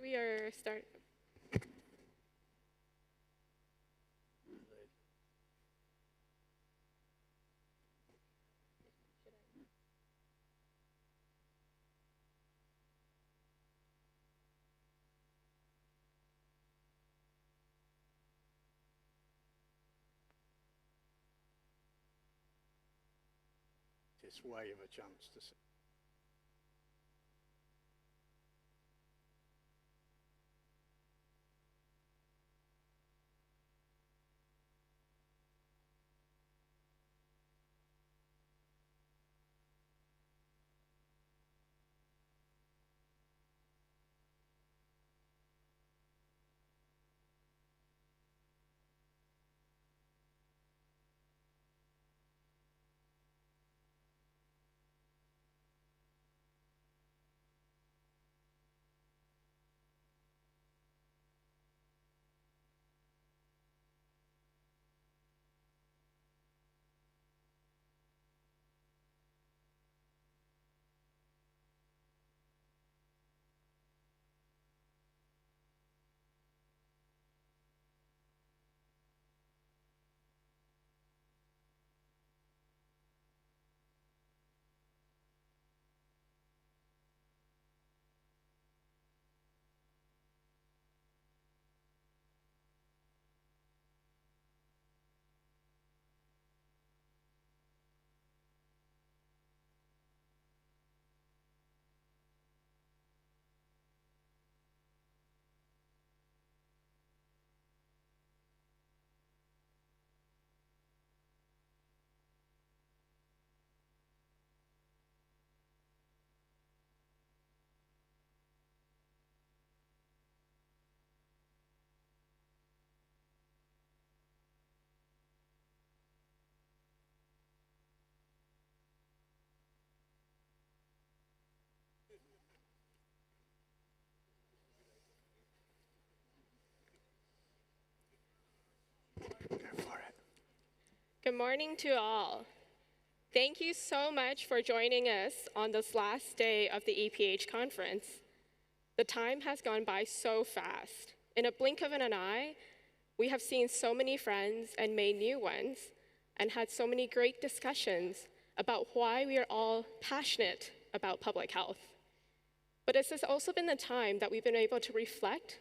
We are starting. It's way of a chance to see. Good morning to all. Thank you so much for joining us on this last day of the EPH conference. The time has gone by so fast. In a blink of an eye, we have seen so many friends and made new ones and had so many great discussions about why we are all passionate about public health. But this has also been the time that we've been able to reflect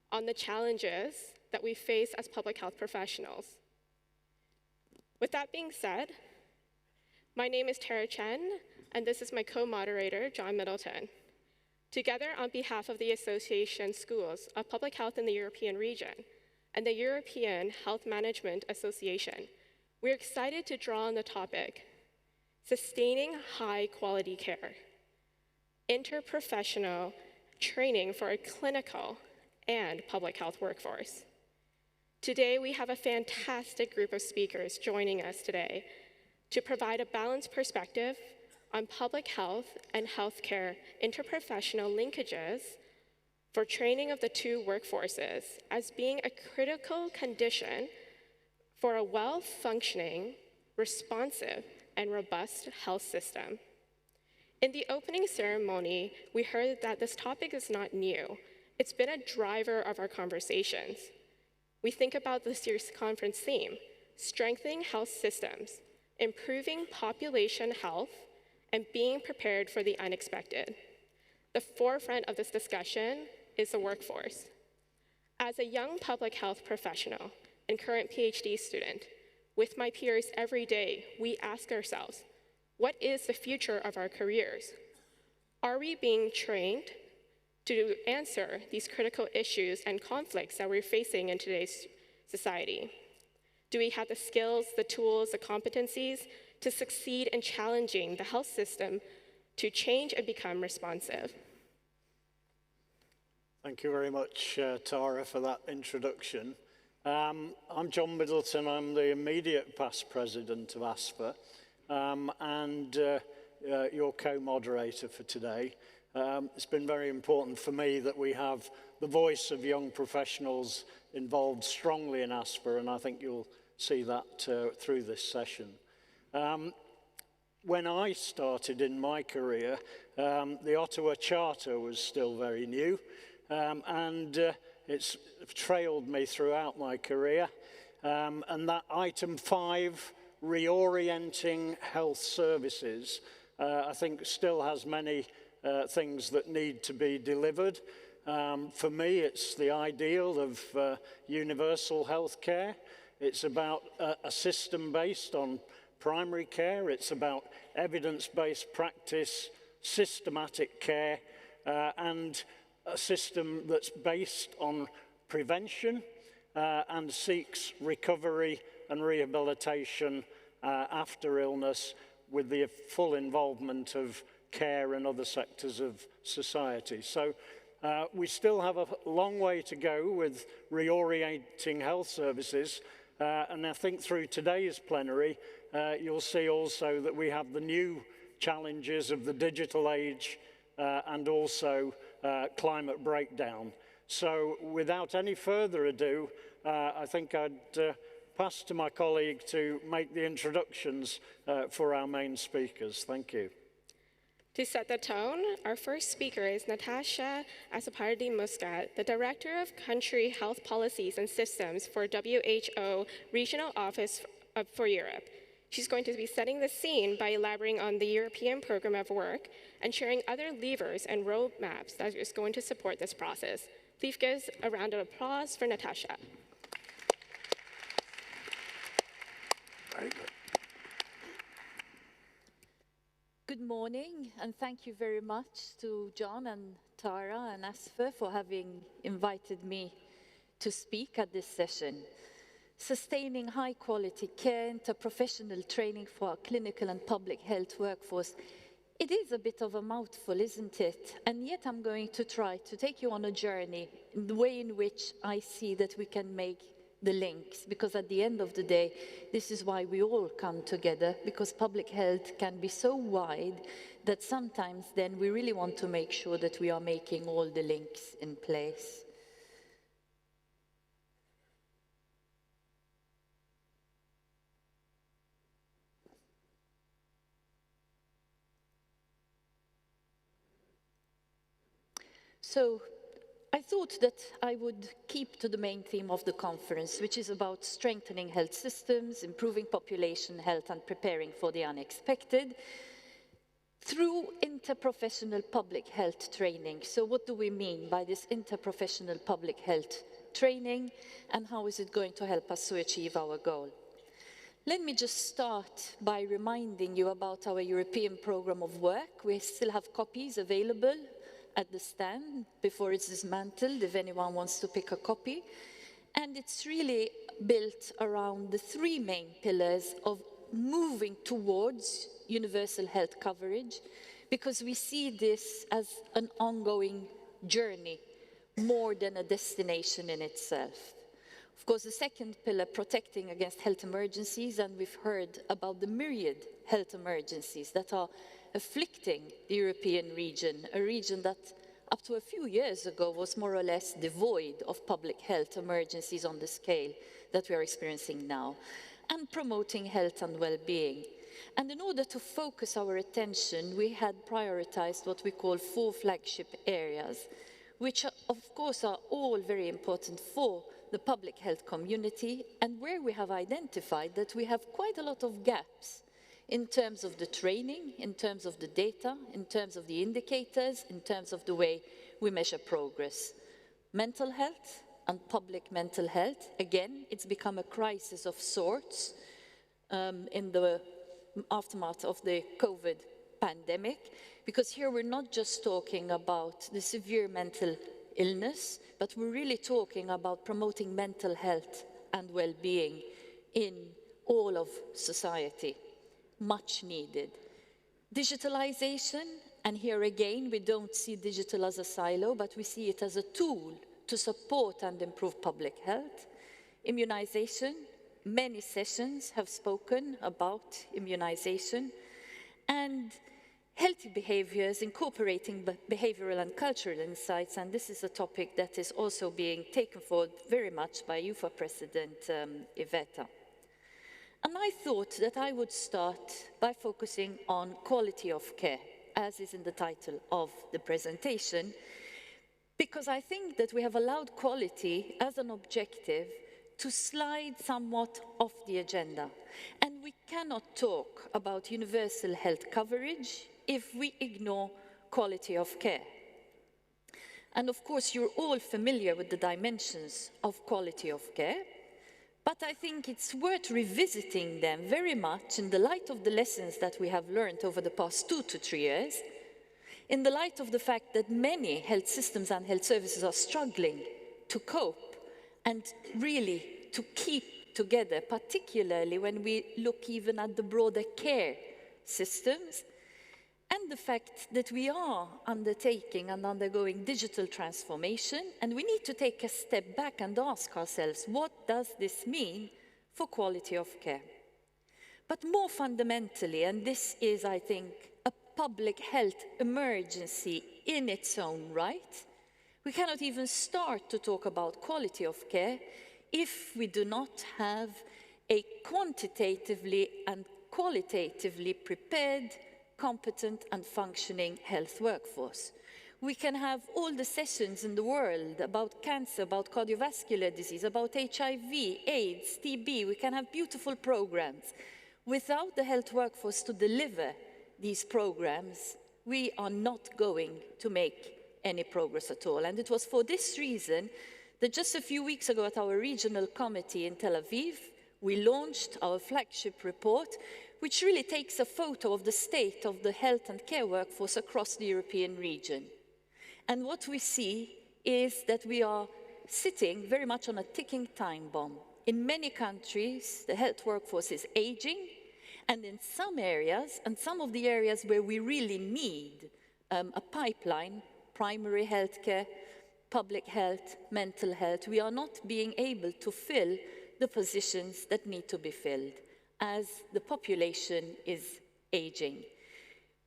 on the challenges that we face as public health professionals. With that being said, my name is Chen, and this is my co-moderator, John Middleton. Together, on behalf of the Association Schools of Public Health in the European region and the European Health Management Association, we're excited to draw on the topic, sustaining high-quality care, interprofessional training for a clinical and public health workforce. Today, we have a fantastic group of speakers joining us today to provide a balanced perspective on public health and healthcare interprofessional linkages for training of the two workforces as being a critical condition for a well-functioning, responsive, and robust health system. In the opening ceremony, we heard that this topic is not new. It's been a driver of our conversations. We think about this year's conference theme, strengthening health systems, improving population health, and being prepared for the unexpected. The forefront of this discussion is the workforce. As a young public health professional and current PhD student, with my peers every day, we ask ourselves, what is the future of our careers? Are we being trained to answer these critical issues and conflicts that we're facing in today's society? Do we have the skills, the tools, the competencies to succeed in challenging the health system to change and become responsive? Thank you very much, Tara, for that introduction. I'm John Middleton. I'm the immediate past president of ASPHER and your co-moderator for today. It's been very important for me that we have the voice of young professionals involved strongly in ASPHER, and I think you'll see that through this session. When I started in my career, the Ottawa Charter was still very new, and it's trailed me throughout my career. And that item 5, reorienting health services, I think still has many things that need to be delivered. For me, it's the ideal of universal health care. It's about a system based on primary care. It's about evidence-based practice, systematic care, and a system that's based on prevention and seeks recovery and rehabilitation after illness with the full involvement of care and other sectors of society. So we still have a long way to go with reorienting health services, and I think through today's plenary, you'll see also that we have the new challenges of the digital age and also climate breakdown. So without any further ado, I think I'd pass to my colleague to make the introductions for our main speakers. Thank you. To set the tone, our first speaker is Natasha Azzopardi Muscat, the Director of Country Health Policies and Systems for WHO Regional Office for Europe. She's going to be setting the scene by elaborating on the European program of work and sharing other levers and roadmaps that is going to support this process. Please give a round of applause for Natasha. Very good. Good morning, and thank you very much to John and Tara and ASPHER for having invited me to speak at this session. Sustaining high-quality care, interprofessional training for our clinical and public health workforce. It is a bit of a mouthful, isn't it? And yet I'm going to try to take you on a journey in the way in which I see that we can make the links, because at the end of the day, this is why we all come together, because public health can be so wide that sometimes then we really want to make sure that we are making all the links in place. So I thought that I would keep to the main theme of the conference, which is about strengthening health systems, improving population health, and preparing for the unexpected through interprofessional public health training. So what do we mean by this interprofessional public health training, and how is it going to help us to achieve our goal? Let me just start by reminding you about our European program of work. We still have copies available at the stand before it's dismantled, if anyone wants to pick a copy. And it's really built around the 3 main pillars of moving towards universal health coverage, because we see this as an ongoing journey more than a destination in itself. Of course, the second pillar, protecting against health emergencies, and we've heard about the myriad health emergencies that are afflicting the European region, a region that up to a few years ago was more or less devoid of public health emergencies on the scale that we are experiencing now, and promoting health and well-being. And in order to focus our attention, we had prioritized what we call 4 flagship areas, which of course are all very important for the public health community, and where we have identified that we have quite a lot of gaps in terms of the training, in terms of the data, in terms of the indicators, in terms of the way we measure progress. Mental health and public mental health, again, it's become a crisis of sorts in the aftermath of the COVID pandemic, because here we're not just talking about the severe mental illness, but we're really talking about promoting mental health and well-being in all of society. Much needed. Digitalization, and here again, we don't see digital as a silo, but we see it as a tool to support and improve public health. Immunization, many sessions have spoken about immunization, and healthy behaviors, incorporating behavioral and cultural insights, and this is a topic that is also being taken forward very much by UFA President Iveta. And I thought that I would start by focusing on quality of care, as is in the title of the presentation, because I think that we have allowed quality as an objective to slide somewhat off the agenda. And we cannot talk about universal health coverage if we ignore quality of care. And of course, you're all familiar with the dimensions of quality of care, but I think it's worth revisiting them very much in the light of the lessons that we have learned over the past 2 to 3 years, in the light of the fact that many health systems and health services are struggling to cope and really to keep together, particularly when we look even at the broader care systems, and the fact that we are undertaking and undergoing digital transformation, and we need to take a step back and ask ourselves, what does this mean for quality of care? But more fundamentally, and this is, I think, a public health emergency in its own right, we cannot even start to talk about quality of care if we do not have a quantitatively and qualitatively prepared, competent and functioning health workforce. We can have all the sessions in the world about cancer, about cardiovascular disease, about HIV, AIDS, TB. We can have beautiful programs. Without the health workforce to deliver these programs, we are not going to make any progress at all. And it was for this reason that just a few weeks ago at our regional committee in Tel Aviv, we launched our flagship report, which really takes a photo of the state of the health and care workforce across the European region. And what we see is that we are sitting very much on a ticking time bomb. In many countries, the health workforce is aging, and in some areas, and some of the areas where we really need a pipeline, primary healthcare, public health, mental health, we are not being able to fill the positions that need to be filled as the population is aging.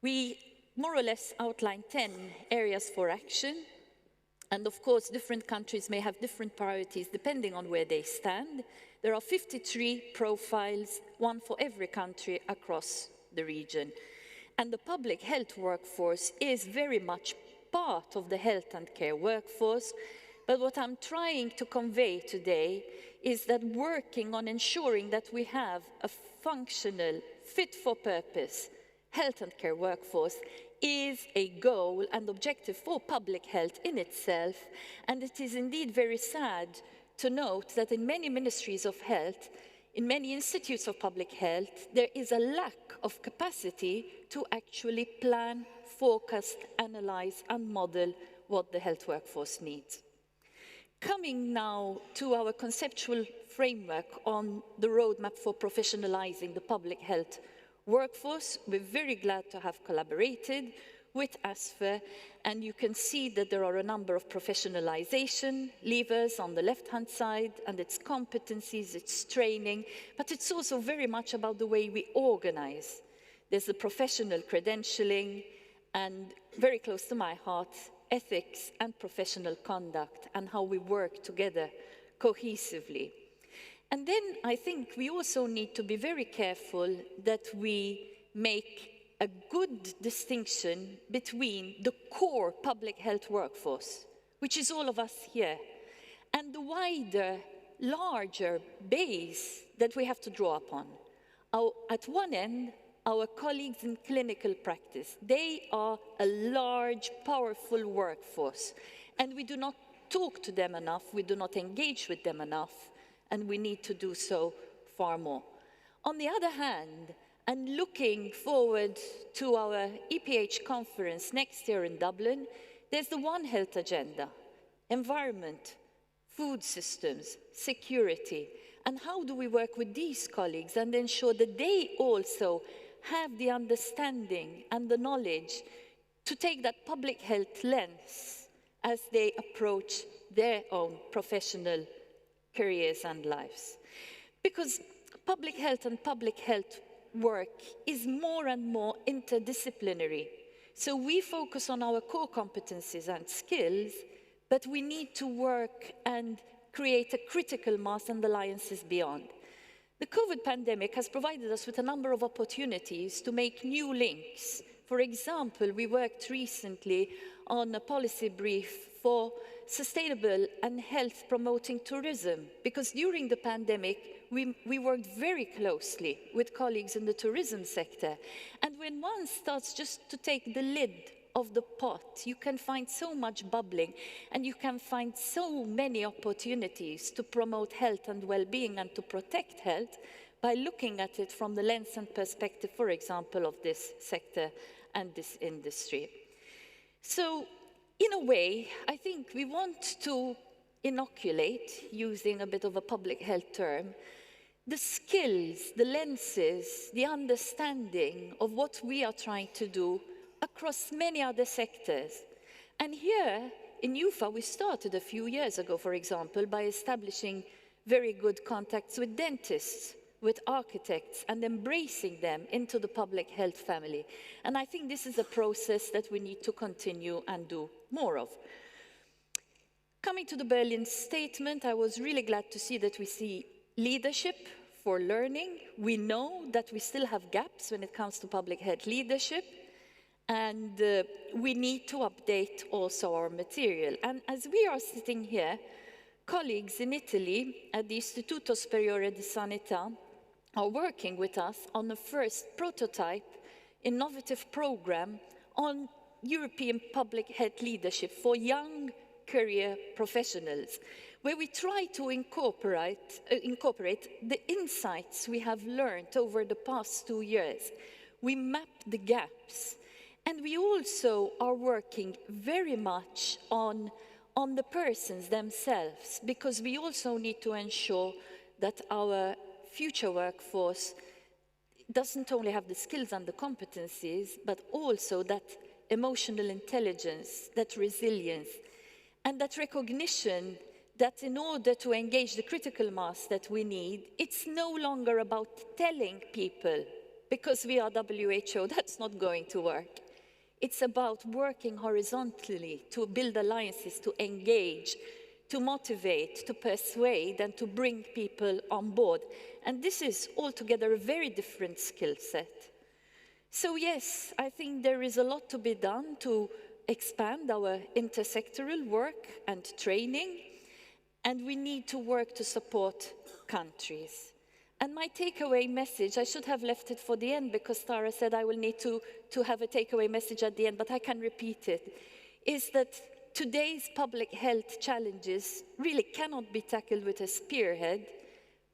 We more or less outline 10 areas for action, and of course different countries may have different priorities depending on where they stand. There are 53 profiles, one for every country across the region. And the public health workforce is very much part of the health and care workforce, but what I'm trying to convey today is that working on ensuring that we have a functional, fit-for-purpose health and care workforce is a goal and objective for public health in itself, and it is indeed very sad to note that in many ministries of health, in many institutes of public health, there is a lack of capacity to actually plan, forecast, analyze, and model what the health workforce needs. Coming now to our conceptual framework on the roadmap for professionalizing the public health workforce, we're very glad to have collaborated with ASPHER, and you can see that there are a number of professionalization levers on the left-hand side, and its competencies, its training, but it's also very much about the way we organize. There's the professional credentialing, and very close to my heart, ethics and professional conduct, and how we work together cohesively. And then I think we also need to be very careful that we make a good distinction between the core public health workforce, which is all of us here, and the wider, larger base that we have to draw upon. At one end, our colleagues in clinical practice, they are a large, powerful workforce, and we do not talk to them enough, we do not engage with them enough, and we need to do so far more. On the other hand, and looking forward to our EPH conference next year in Dublin, there's the One Health agenda: environment, food systems, security, and how do we work with these colleagues and ensure that they also have the understanding and the knowledge to take that public health lens as they approach their own professional careers and lives. Because public health and public health work is more and more interdisciplinary. So we focus on our core competencies and skills, but we need to work and create a critical mass and alliances beyond. The COVID pandemic has provided us with a number of opportunities to make new links For example, we worked recently on a policy brief for sustainable and health-promoting tourism, because during the pandemic, we worked very closely with colleagues in the tourism sector. And when one starts just to take the lid of the pot, you can find so much bubbling, and you can find so many opportunities to promote health and well-being and to protect health by looking at it from the lens and perspective, for example, of this sector and this industry. So, in a way, I think we want to inoculate, using a bit of a public health term, the skills, the lenses, the understanding of what we are trying to do across many other sectors. And here in UFA, we started a few years ago, for example, by establishing very good contacts with dentists, with architects, and embracing them into the public health family. And I think this is a process that we need to continue and do more of. Coming to the Berlin statement, I was really glad to see that we see leadership for learning. We know that we still have gaps when it comes to public health leadership, and we need to update also our material. And as we are sitting here, colleagues in Italy at the Istituto Superiore di Sanità are working with us on the first prototype innovative program on European public health leadership for young career professionals, where we try to incorporate the insights we have learned over the past 2 years. We map the gaps, and we also are working very much on the persons themselves, because we also need to ensure that our future workforce doesn't only have the skills and the competencies, but also that emotional intelligence, that resilience, and that recognition that in order to engage the critical mass that we need, it's no longer about telling people, because we are WHO, that's not going to work. It's about working horizontally to build alliances, to engage, to motivate, to persuade, and to bring people on board. And this is altogether a very different skill set. So yes, I think there is a lot to be done to expand our intersectoral work and training, and we need to work to support countries. And my takeaway message, I should have left it for the end because Tara said I will need to have a takeaway message at the end, but I can repeat it, is that today's public health challenges really cannot be tackled with a spearhead,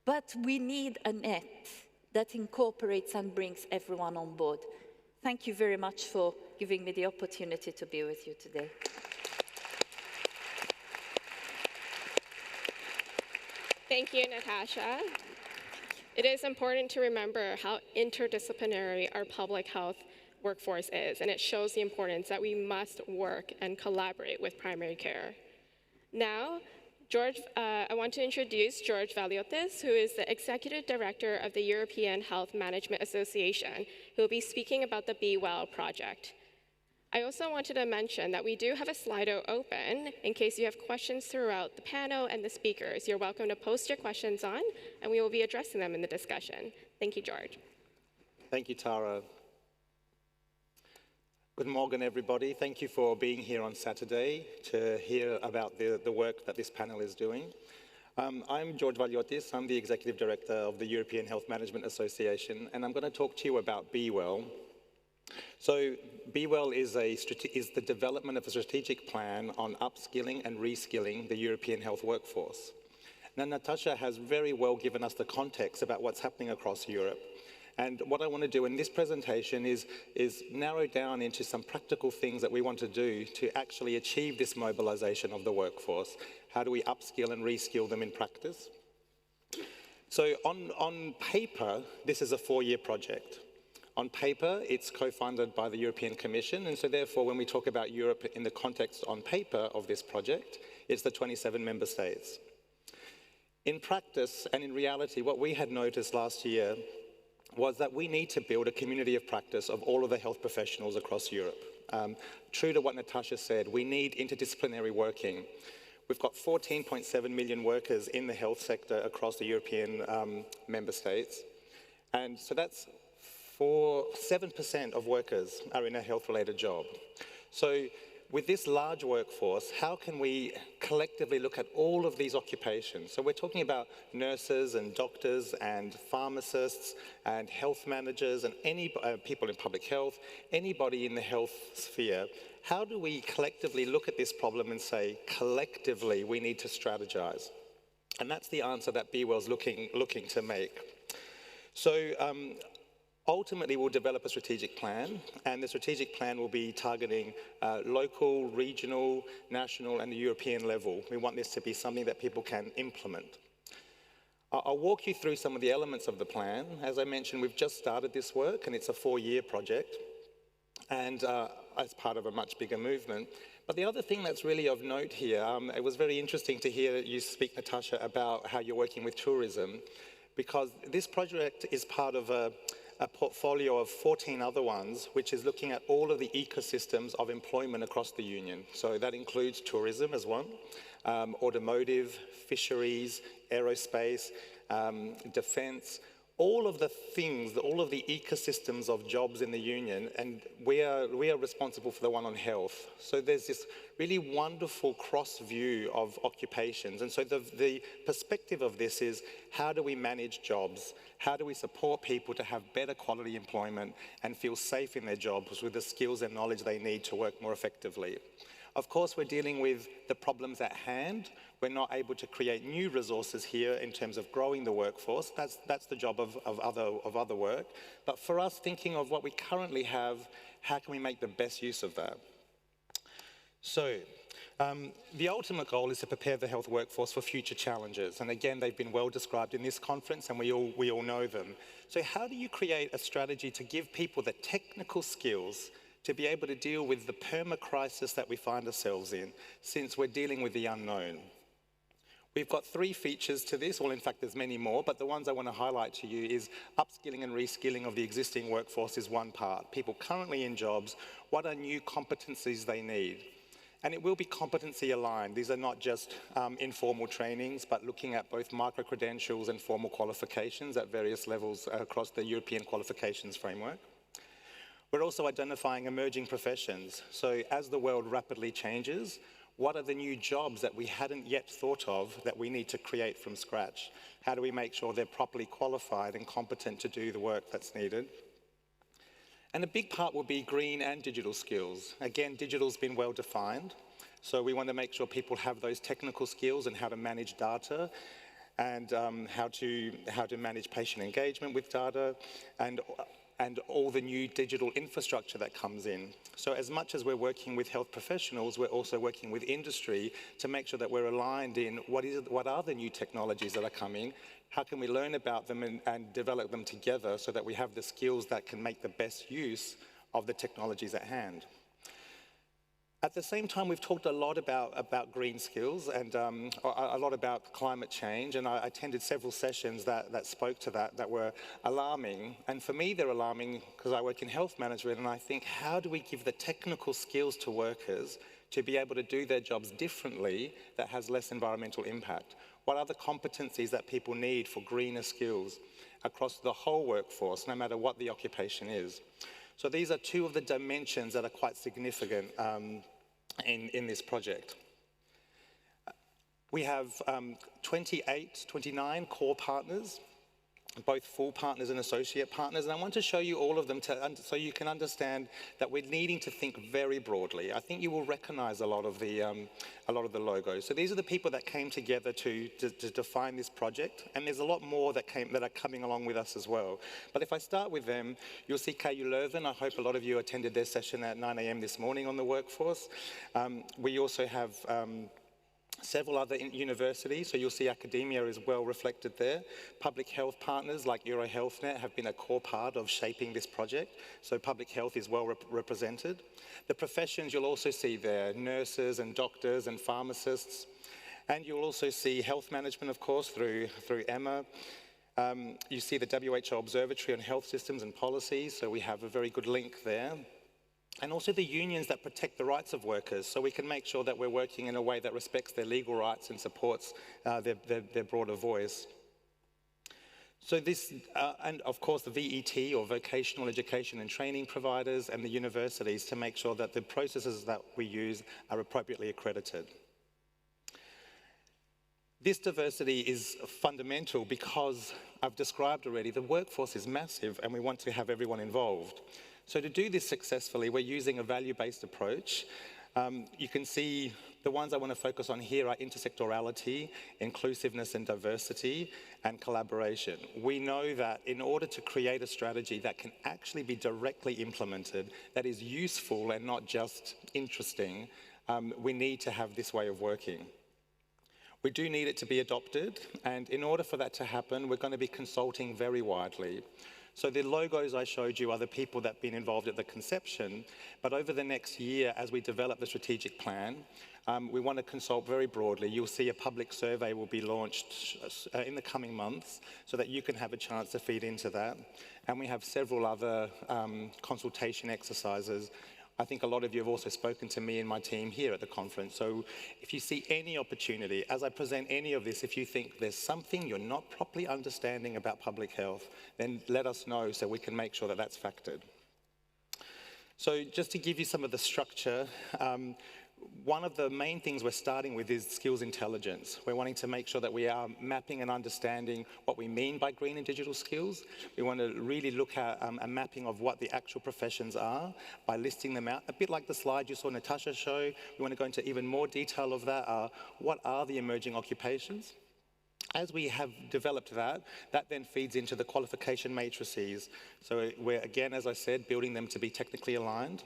but we need a net that incorporates and brings everyone on board. Thank you very much for giving me the opportunity to be with you today. Thank you, Natasha. It is important to remember how interdisciplinary our public health workforce is, and it shows the importance that we must work and collaborate with primary care. Now, I want to introduce George Valiotis, who is the Executive Director of the European Health Management Association, who will be speaking about the Be Well project. I also wanted to mention that we do have a Slido open in case you have questions throughout the panel and the speakers. You're welcome to post your questions on, and we will be addressing them in the discussion. Thank you, George. Thank you, Tara. Good morning, everybody. Thank you for being here on Saturday to hear about the work that this panel is doing. I'm George Valiotis. I'm the Executive Director of the European Health Management Association, and I'm going to talk to you about Be Well. So Be Well is the development of a strategic plan on upskilling and reskilling the European health workforce. Now, Natasha has very well given us the context about what's happening across Europe. And what I want to do in this presentation is narrow down into some practical things that we want to do to actually achieve this mobilization of the workforce. How do we upskill and reskill them in practice? So on paper, this is a 4-year project. On paper, it's co-funded by the European Commission, and so therefore when we talk about Europe in the context on paper of this project, it's the 27 member states. In practice and in reality, what we had noticed last year was that we need to build a community of practice of all of the health professionals across Europe. True to what Natasha said, we need interdisciplinary working. We've got 14.7 million workers in the health sector across the European member states. And so that's 7% of workers are in a health-related job. So with this large workforce, how can we collectively look at all of these occupations? So we're talking about nurses and doctors and pharmacists and health managers and any people in public health, anybody in the health sphere. How do we collectively look at this problem and say, collectively, we need to strategize? And that's the answer that BWell's looking to make. So ultimately, we'll develop a strategic plan, and the strategic plan will be targeting local, regional, national, and the European level. We want this to be something that people can implement. I'll walk you through some of the elements of the plan. As I mentioned, we've just started this work, and it's a 4-year project, and as part of a much bigger movement. But the other thing that's really of note here, it was very interesting to hear you speak, Natasha, about how you're working with tourism, because this project is part of a portfolio of 14 other ones, which is looking at all of the ecosystems of employment across the union. So that includes tourism as one, automotive, fisheries, aerospace, defense, all of the things, all of the ecosystems of jobs in the union, and we are responsible for the one on health. So there's this really wonderful cross view of occupations. And so the perspective of this is, how do we manage jobs? How do we support people to have better quality employment and feel safe in their jobs with the skills and knowledge they need to work more effectively? Of course, we're dealing with the problems at hand. We're not able to create new resources here in terms of growing the workforce. That's the job of other work. But for us, thinking of what we currently have, how can we make the best use of that? So, the ultimate goal is to prepare the health workforce for future challenges. And again, they've been well described in this conference, and we all know them. So how do you create a strategy to give people the technical skills to be able to deal with the perma-crisis that we find ourselves in, since we're dealing with the unknown? We've got 3 features to this. Well, in fact, there's many more, but the ones I want to highlight to you is upskilling and reskilling of the existing workforce is one part. People currently in jobs, what are new competencies they need? And it will be competency aligned. These are not just informal trainings, but looking at both micro-credentials and formal qualifications at various levels across the European qualifications framework. We're also identifying emerging professions. So as the world rapidly changes, what are the new jobs that we hadn't yet thought of that we need to create from scratch? How do we make sure they're properly qualified and competent to do the work that's needed? And a big part will be green and digital skills. Again, digital's been well defined. So we want to make sure people have those technical skills and how to manage data, and how to manage patient engagement with data, and all the new digital infrastructure that comes in. So as much as we're working with health professionals, we're also working with industry to make sure that we're aligned in what are the new technologies that are coming, how can we learn about them and develop them together so that we have the skills that can make the best use of the technologies at hand. At the same time, we've talked a lot about green skills and a lot about climate change, and I attended several sessions that spoke to that were alarming. And for me, they're alarming because I work in health management, and I think, how do we give the technical skills to workers to be able to do their jobs differently that has less environmental impact? What are the competencies that people need for greener skills across the whole workforce, no matter what the occupation is? So these are 2 of the dimensions that are quite significant in this project. We have 29 core partners, both full partners and associate partners, and I want to show you all of them so you can understand that we're needing to think very broadly. I think you will recognize a lot of the logos. So these are the people that came together to define this project, and there's a lot more that are coming along with us as well. But if I start with them, you'll see KU Leuven. I hope a lot of you attended their session at 9 a.m. this morning on the workforce. We also have several other universities, so you'll see academia is well reflected there. Public health partners like EuroHealthNet have been a core part of shaping this project, so public health is well represented. The professions you'll also see there, nurses and doctors and pharmacists, and you'll also see health management, of course, through EHMA. You see the WHO Observatory on Health Systems and Policies, so we have a very good link there. And also the unions that protect the rights of workers, so we can make sure that we're working in a way that respects their legal rights and supports their broader voice. So this, and of course the VET, or vocational education and training providers, and the universities, to make sure that the processes that we use are appropriately accredited. This diversity is fundamental because I've described already, the workforce is massive and we want to have everyone involved. So to do this successfully, we're using a value-based approach. You can see the ones I want to focus on here are intersectorality, inclusiveness and diversity, and collaboration. We know that in order to create a strategy that can actually be directly implemented, that is useful and not just interesting, we need to have this way of working. We do need it to be adopted, and in order for that to happen, we're going to be consulting very widely. So the logos I showed you are the people that have been involved at the conception, but over the next year, as we develop the strategic plan, we want to consult very broadly. You'll see a public survey will be launched in the coming months so that you can have a chance to feed into that. And we have several other consultation exercises. I think a lot of you have also spoken to me and my team here at the conference. So if you see any opportunity, as I present any of this, if you think there's something you're not properly understanding about public health, then let us know so we can make sure that that's factored. So just to give you some of the structure, one of the main things we're starting with is skills intelligence. We're wanting to make sure that we are mapping and understanding what we mean by green and digital skills. We want to really look at a mapping of what the actual professions are by listing them out. A bit like the slide you saw Natasha show, we want to go into even more detail of that. What are the emerging occupations? As we have developed that, that then feeds into the qualification matrices. So we're, again, as I said, building them to be technically aligned.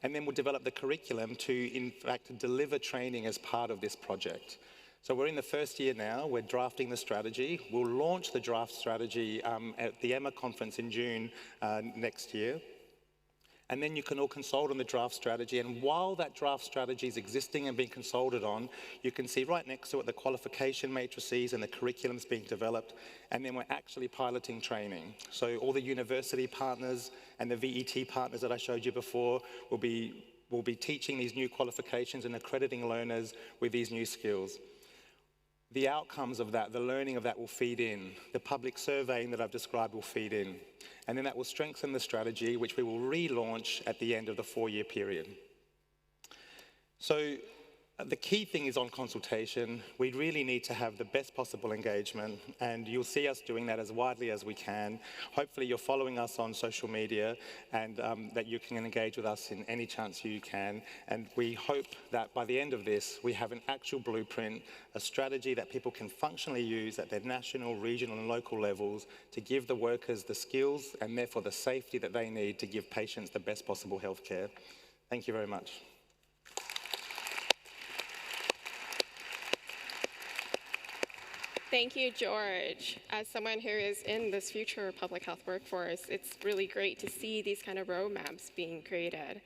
And then we'll develop the curriculum to, in fact, deliver training as part of this project. So we're in the first year now, we're drafting the strategy. We'll launch the draft strategy at the EHMA conference in June next year. And then you can all consult on the draft strategy. And while that draft strategy is existing and being consulted on, you can see right next to it the qualification matrices and the curriculums being developed. And then we're actually piloting training. So all the university partners and the VET partners that I showed you before will be teaching these new qualifications and accrediting learners with these new skills. The outcomes of that, the learning of that will feed in. The public surveying that I've described will feed in. And then that will strengthen the strategy, which we will relaunch at the end of the 4-year period. So the key thing is on consultation. We really need to have the best possible engagement, and you'll see us doing that as widely as we can. Hopefully you're following us on social media, and that you can engage with us in any chance you can. And we hope that by the end of this, we have an actual blueprint, a strategy that people can functionally use at their national, regional, and local levels to give the workers the skills and therefore the safety that they need to give patients the best possible healthcare. Thank you very much. Thank you, George. As someone who is in this future public health workforce, it's really great to see these kind of roadmaps being created.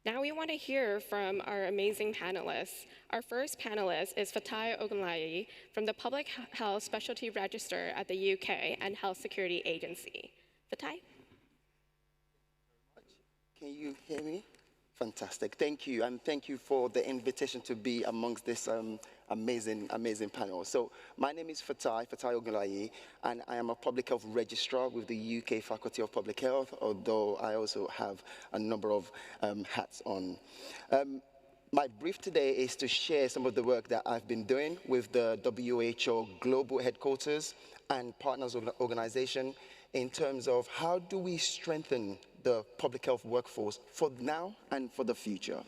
Now we want to hear from our amazing panelists. Our first panelist is Fatai Ogunlayi from the Public Health Specialty Register at the UK and Health Security Agency. Fatai? Can you hear me? Fantastic, thank you, and thank you for the invitation to be amongst this amazing panel. So my name is Fatai Ogunlayi, and I am a public health registrar with the UK Faculty of Public Health, although I also have a number of hats on. My brief today is to share some of the work that I've been doing with the WHO Global Headquarters and Partners Organization in terms of how do we strengthen the public health workforce for now and for the future.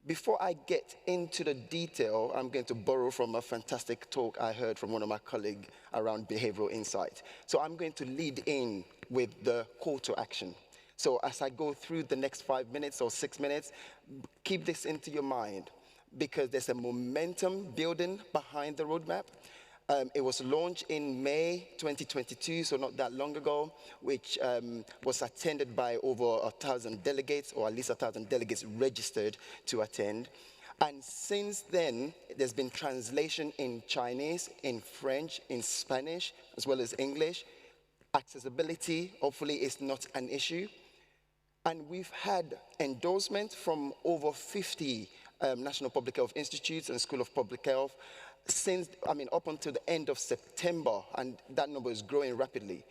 Before I get into the detail, I'm going to borrow from a fantastic talk I heard from one of my colleagues around behavioral insight. So I'm going to lead in with the call to action. So as I go through the next 5 minutes or 6 minutes, keep this into your mind because there's a momentum building behind the roadmap. It was launched in May 2022, so not that long ago, which was attended by over 1,000 delegates, or at least 1,000 delegates registered to attend. And since then, there's been translation in Chinese, in French, in Spanish, as well as English. Accessibility, hopefully, is not an issue. And we've had endorsement from over 50 National Public Health Institutes and School of Public Health, up until the end of September, and that number is growing rapidly.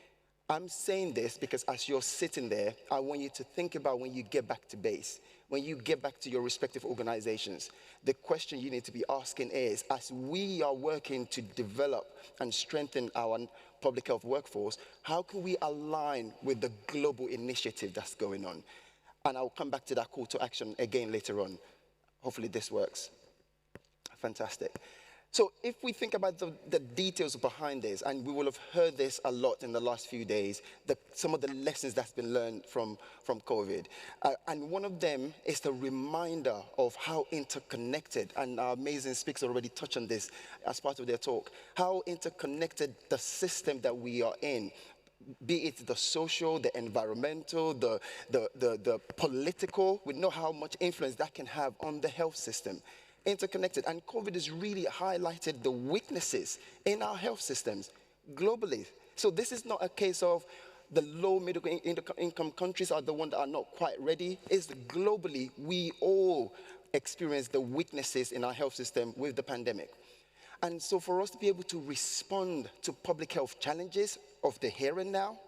I'm saying this because as you're sitting there, I want you to think about when you get back to base, when you get back to your respective organizations, the question you need to be asking is, as we are working to develop and strengthen our public health workforce, how can we align with the global initiative that's going on? And I'll come back to that call to action again later on. Hopefully this works. Fantastic. So if we think about the details behind this, and we will have heard this a lot in the last few days, some of the lessons that's been learned from COVID. And one of them is the reminder of how interconnected, and our amazing speakers already touched on this as part of their talk, how interconnected the system that we are in, be it the social, the environmental, the political. We know how much influence that can have on the health system. Interconnected, and COVID has really highlighted the weaknesses in our health systems globally. So this is not a case of the low middle income countries are the ones that are not quite ready. It's globally, we all experience the weaknesses in our health system with the pandemic. And so for us to be able to respond to public health challenges of the here and now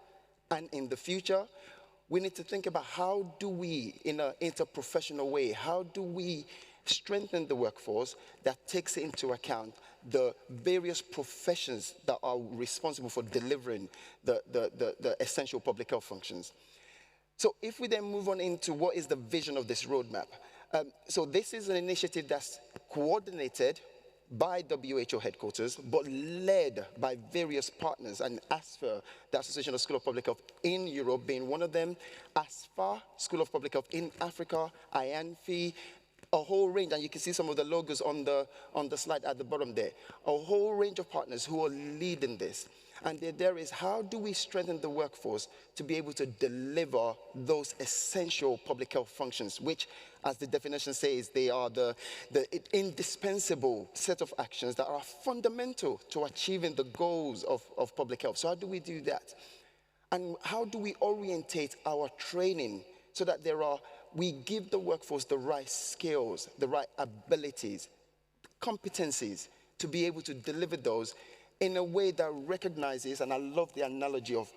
and in the future, we need to think about how do we, in an interprofessional way, how do we strengthen the workforce that takes into account the various professions that are responsible for delivering the essential public health functions. So if we then move on into what is the vision of this roadmap. So this is an initiative that's coordinated by WHO headquarters, but led by various partners, and ASPHER, the Association of School of Public Health in Europe being one of them, ASPHER, School of Public Health in Africa, IANFI, a whole range, and you can see some of the logos on the slide at the bottom there, a whole range of partners who are leading this. And there is, how do we strengthen the workforce to be able to deliver those essential public health functions, which, as the definition says, they are the indispensable set of actions that are fundamental to achieving the goals of public health. So how do we do that? And how do we orientate our training so that we give the workforce the right skills, the right abilities, competencies to be able to deliver those in a way that recognizes, and I love the analogy of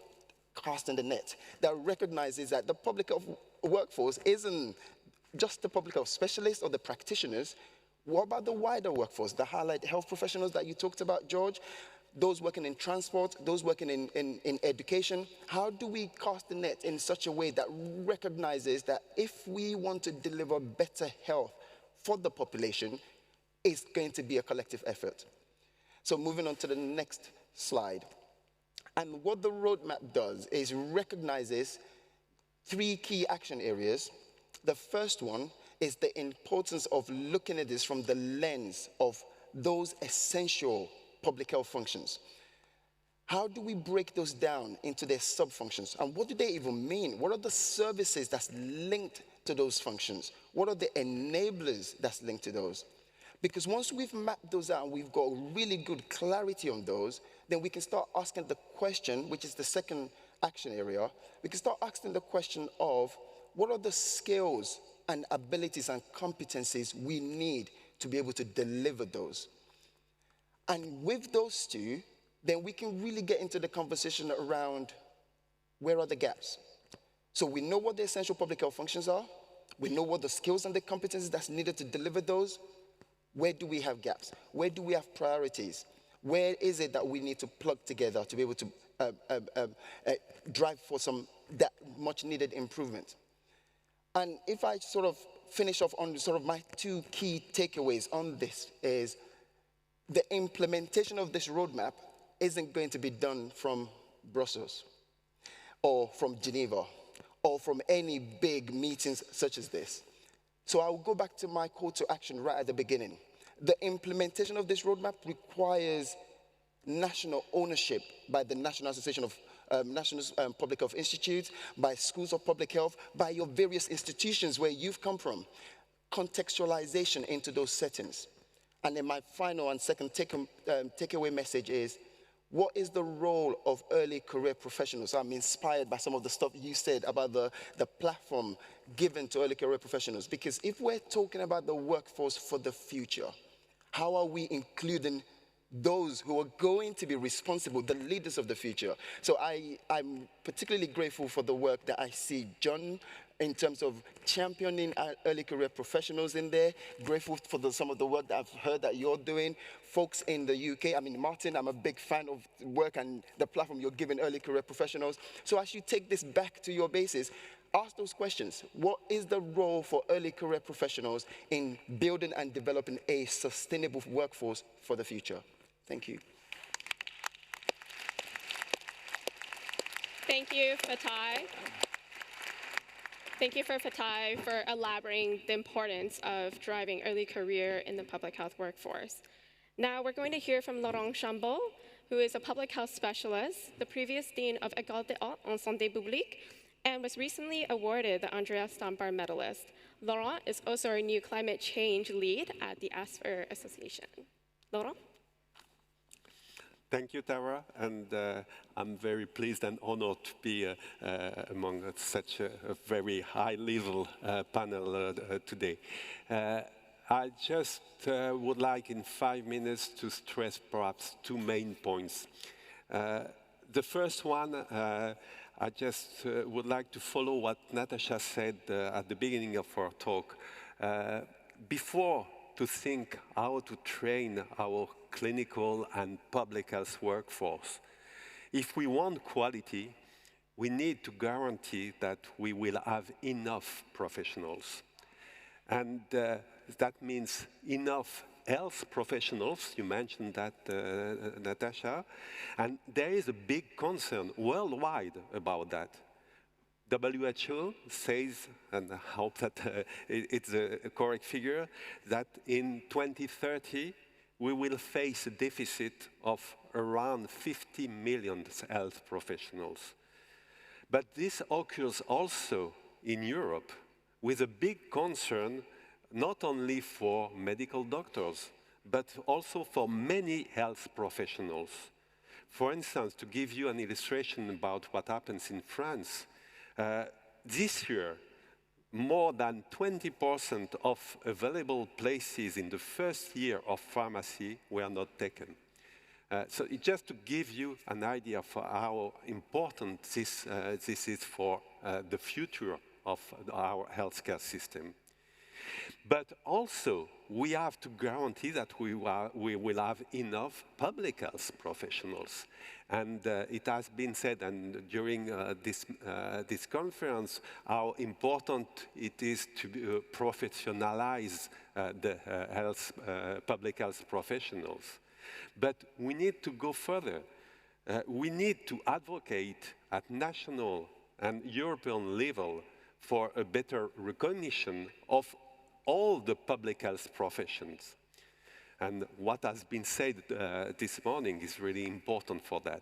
casting the net, that recognizes that the public health workforce isn't just the public health specialists or the practitioners. What about the wider workforce, the allied health professionals that you talked about, George? Those working in transport, those working in education. How do we cast the net in such a way that recognizes that if we want to deliver better health for the population, it's going to be a collective effort? So moving on to the next slide. And what the roadmap does is recognizes 3 key action areas. The first one is the importance of looking at this from the lens of those essential public health functions. How do we break those down into their sub-functions? And what do they even mean? What are the services that's linked to those functions? What are the enablers that's linked to those? Because once we've mapped those out and we've got really good clarity on those, then we can start asking the question, which is the second action area, we can start asking the question of what are the skills and abilities and competencies we need to be able to deliver those? And with those two, then we can really get into the conversation around where are the gaps. So we know what the essential public health functions are. We know what the skills and the competencies that's needed to deliver those. Where do we have gaps? Where do we have priorities? Where is it that we need to plug together to be able to drive for some that much needed improvement? And if I sort of finish off on sort of my 2 key takeaways on this is the implementation of this roadmap isn't going to be done from Brussels or from Geneva or from any big meetings such as this. So I'll go back to my call to action right at the beginning. The implementation of this roadmap requires national ownership by the National Association of National Public Health Institutes, by schools of public health, by your various institutions where you've come from. Contextualization into those settings. And then my final and second takeaway message is, what is the role of early career professionals? I'm inspired by some of the stuff you said about the platform given to early career professionals. Because if we're talking about the workforce for the future, how are we including those who are going to be responsible, the leaders of the future. So I'm particularly grateful for the work that I see John in terms of championing early career professionals in there. Grateful for some of the work that I've heard that you're doing. Folks in the UK, I mean, Martin, I'm a big fan of work and the platform you're giving early career professionals. So as you take this back to your bases, ask those questions. What is the role for early career professionals in building and developing a sustainable workforce for the future? Thank you. Thank you, Fatai. Thank you for Fatai for elaborating the importance of driving early career in the public health workforce. Now we're going to hear from Laurent Chambaud, who is a public health specialist, the previous Dean of École des Hautes en Santé Publique, and was recently awarded the Andrija Stampar Medallist. Laurent is also our new climate change lead at the ASPHER Association. Laurent? Thank you, Tara, and I'm very pleased and honored to be among such a very high-level panel today. I just would like in 5 minutes to stress perhaps 2 main points. The first one, I just would like to follow what Natasha said at the beginning of our talk. Before to think how to train our clinical and public health workforce, if we want quality, we need to guarantee that we will have enough professionals. And that means enough health professionals, you mentioned that, Natasha, and there is a big concern worldwide about that. WHO says, and I hope that it's a correct figure, that in 2030, we will face a deficit of around 50 million health professionals. But this occurs also in Europe with a big concern not only for medical doctors, but also for many health professionals. For instance, to give you an illustration about what happens in France, this year, more than 20% of available places in the first year of pharmacy were not taken. So it's just to give you an idea of how important this is for the future of our healthcare system. But also, we have to guarantee that we will have enough public health professionals. And it has been said, and during this conference, how important it is to professionalize the public health professionals. But we need to go further. We need to advocate at national and European level for a better recognition of all the public health professions. And what has been said this morning is really important for that.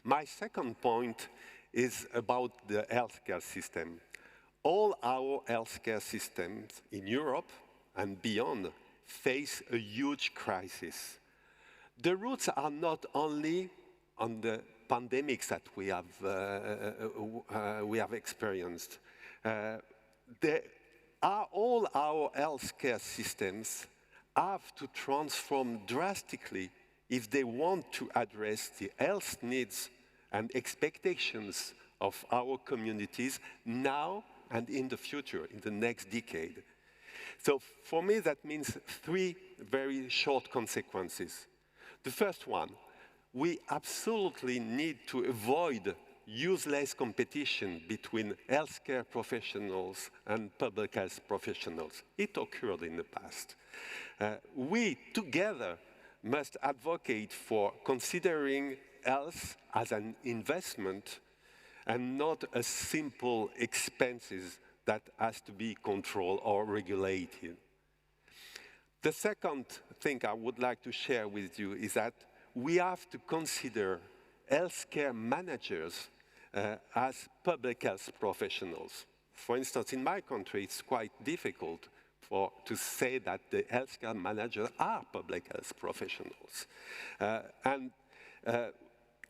My second point is about the healthcare system. All our healthcare systems in Europe and beyond face a huge crisis. The roots are not only on the pandemics that we have experienced. All our healthcare systems have to transform drastically if they want to address the health needs and expectations of our communities now and in the future, in the next decade. So for me, that means 3 very short consequences. The first one, we absolutely need to avoid useless competition between healthcare professionals and public health professionals. It occurred in the past. We together must advocate for considering health as an investment and not a simple expenses that has to be controlled or regulated. The second thing I would like to share with you is that we have to consider healthcare managers as public health professionals. For instance, in my country, it's quite difficult to say that the healthcare managers are public health professionals.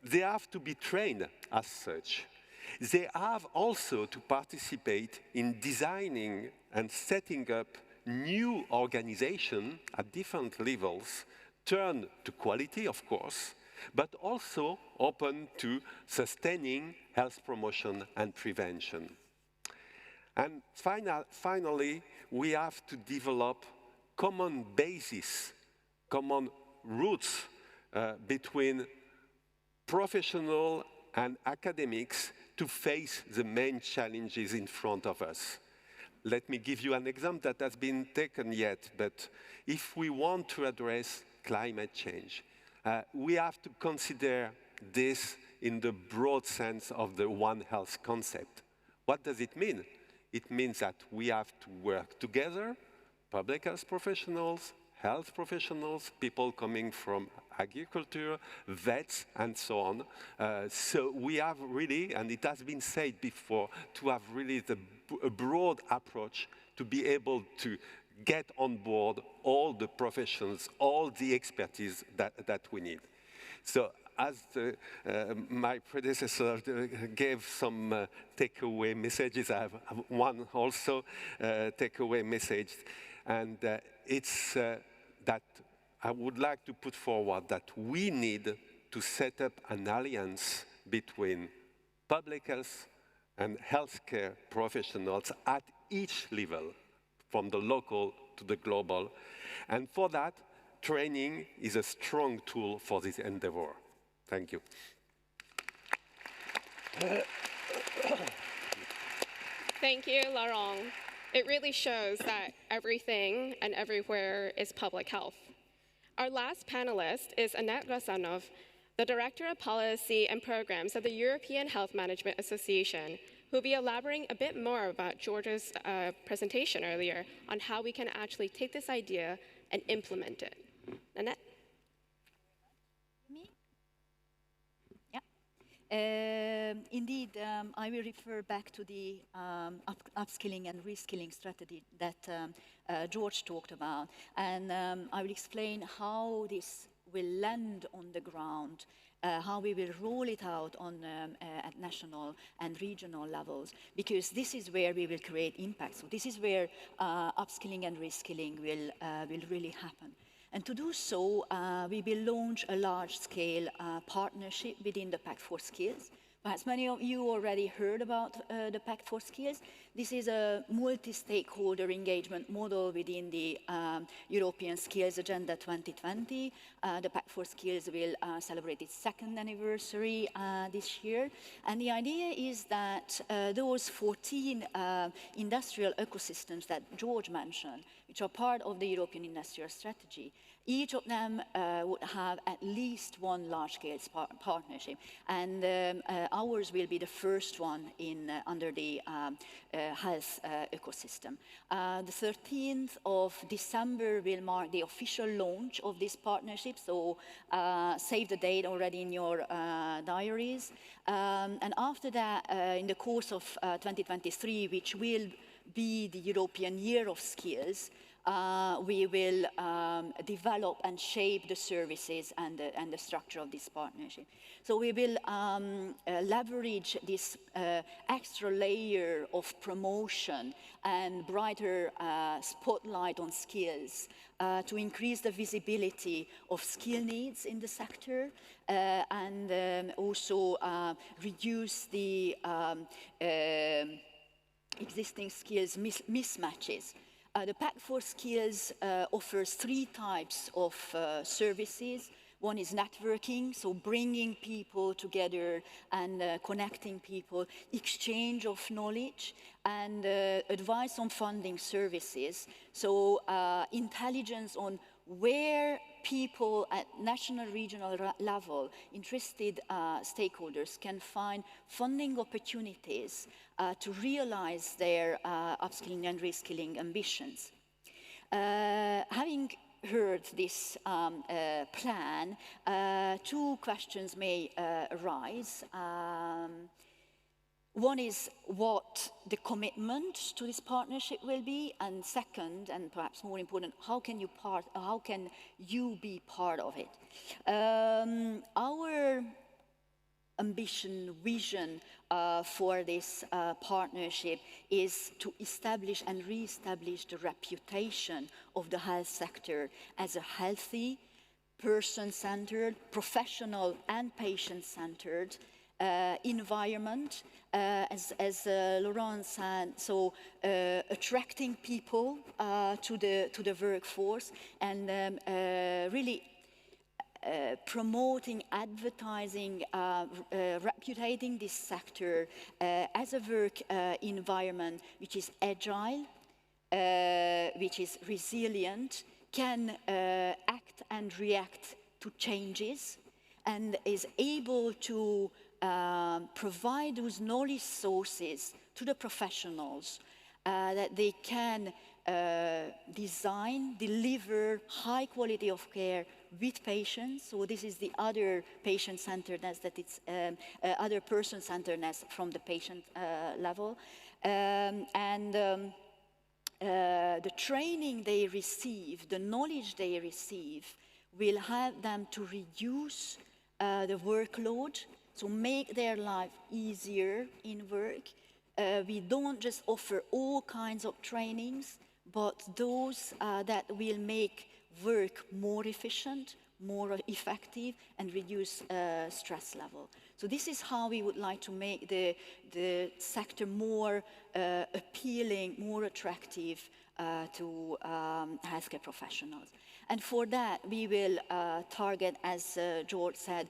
They have to be trained as such. They have also to participate in designing and setting up new organizations at different levels turn to quality, of course, but also open to sustaining health promotion and prevention. And finally, we have to develop common basis, common roots between professional and academics to face the main challenges in front of us. Let me give you an example that has been taken yet, but if we want to address climate change, we have to consider this in the broad sense of the One Health concept. What does it mean? It means that we have to work together, public health professionals, health professionals, people coming from agriculture, vets, and so on. So we have really, and it has been said before, to have really a broad approach to be able to get on board all the professions, all the expertise that we need. So as my predecessor gave some takeaway messages, I have one also takeaway message, and it's that I would like to put forward that we need to set up an alliance between public health and healthcare professionals at each level, from the local to the global. And for that, training is a strong tool for this endeavor. Thank you. Thank you, Laurent. It really shows that everything and everywhere is public health. Our last panelist is Anett Ruszanov, the Director of Policy and Programs of the European Health Management Association, who will be elaborating a bit more about George's presentation earlier on how we can actually take this idea and implement it. Anett? Me? Yeah. Indeed, I will refer back to the upskilling and reskilling strategy that George talked about. And I will explain how this will land on the ground, how we will roll it out on, at national and regional levels, because this is where we will create impact. So this is where upskilling and reskilling will really happen. And to do so, we will launch a large-scale partnership within the Pact for Skills. Perhaps many of you already heard about the Pact for Skills. This is a multi-stakeholder engagement model within the European Skills Agenda 2020. The Pact for Skills will celebrate its second anniversary this year. And the idea is that those 14 industrial ecosystems that George mentioned, which are part of the European Industrial Strategy, each of them would have at least one large-scale partnership. And ours will be the first one in, under the health ecosystem. The 13th of December will mark the official launch of this partnership, so save the date already in your diaries. And after that, in the course of 2023, which will be the European Year of Skills, we will develop and shape the services and the structure of this partnership. So we will leverage this extra layer of promotion and brighter spotlight on skills to increase the visibility of skill needs in the sector and also reduce the existing skills mismatches. The Pact for Skills offers 3 types of services. One is networking, so bringing people together and connecting people, exchange of knowledge, and advice on funding services. So intelligence on where people at national, regional level, interested stakeholders can find funding opportunities to realize their upskilling and reskilling ambitions. Having heard this plan, 2 questions may arise. One is what the commitment to this partnership will be, and second, and perhaps more important, how can you be part of it? Our ambition, vision for this partnership is to establish and re-establish the reputation of the health sector as a healthy, person-centered, professional and patient-centered environment, as Laurent said, so attracting people to the workforce and really promoting, advertising, reputing this sector as a work environment which is agile, which is resilient, can act and react to changes, and is able to provide those knowledge sources to the professionals that they can design, deliver high quality of care with patients. So this is the other patient-centeredness, that it's other person-centeredness from the patient level. The training they receive, the knowledge they receive, will help them to reduce the workload, so make their life easier in work. We don't just offer all kinds of trainings, but those that will make work more efficient, more effective, and reduce stress level. So this is how we would like to make the sector more appealing, more attractive to healthcare professionals. And for that, we will target, as George said,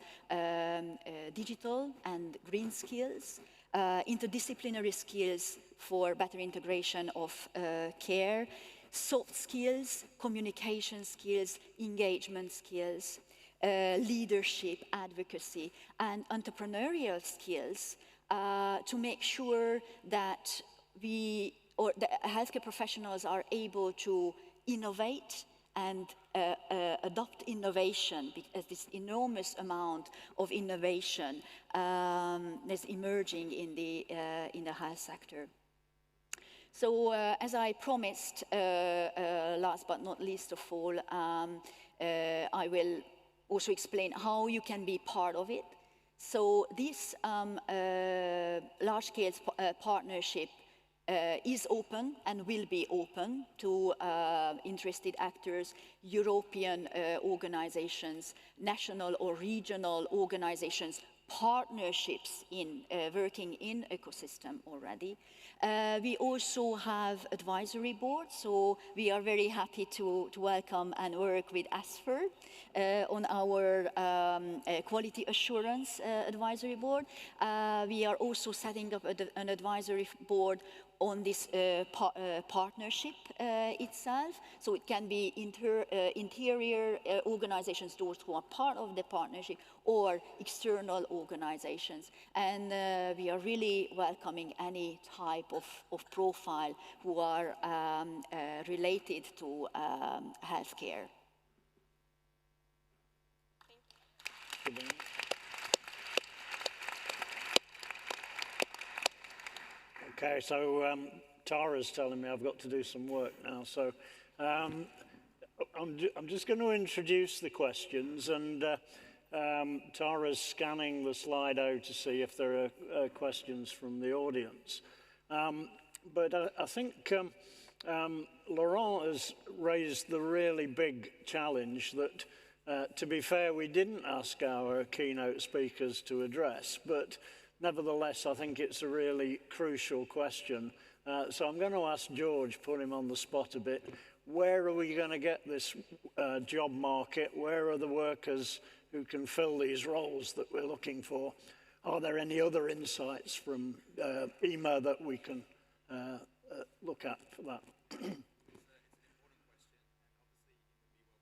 digital and green skills, interdisciplinary skills for better integration of care, soft skills, communication skills, engagement skills, leadership, advocacy, and entrepreneurial skills to make sure that the healthcare professionals are able to innovate and adopt innovation, because this enormous amount of innovation is emerging in the health sector. So as I promised, last but not least of all, I will also explain how you can be part of it. So this large-scale partnership is open and will be open to interested actors, European organizations, national or regional organizations, partnerships in working in ecosystem already. We also have advisory boards, so we are very happy to welcome and work with ASPHER on our quality assurance advisory board. We are also setting up an advisory board on this partnership itself, so it can be interior organizations, those who are part of the partnership, or external organizations. And we are really welcoming any type of profile who are related to healthcare. Thank you. Okay, so Tara's telling me I've got to do some work now. So I'm just going to introduce the questions, and Tara's scanning the Slido to see if there are questions from the audience. But I think Laurent has raised the really big challenge that, to be fair, we didn't ask our keynote speakers to address, but nevertheless, I think it's a really crucial question. So I'm going to ask George, put him on the spot a bit. Where are we going to get this job market? Where are the workers who can fill these roles that we're looking for? Are there any other insights from EHMA that we can look at for that?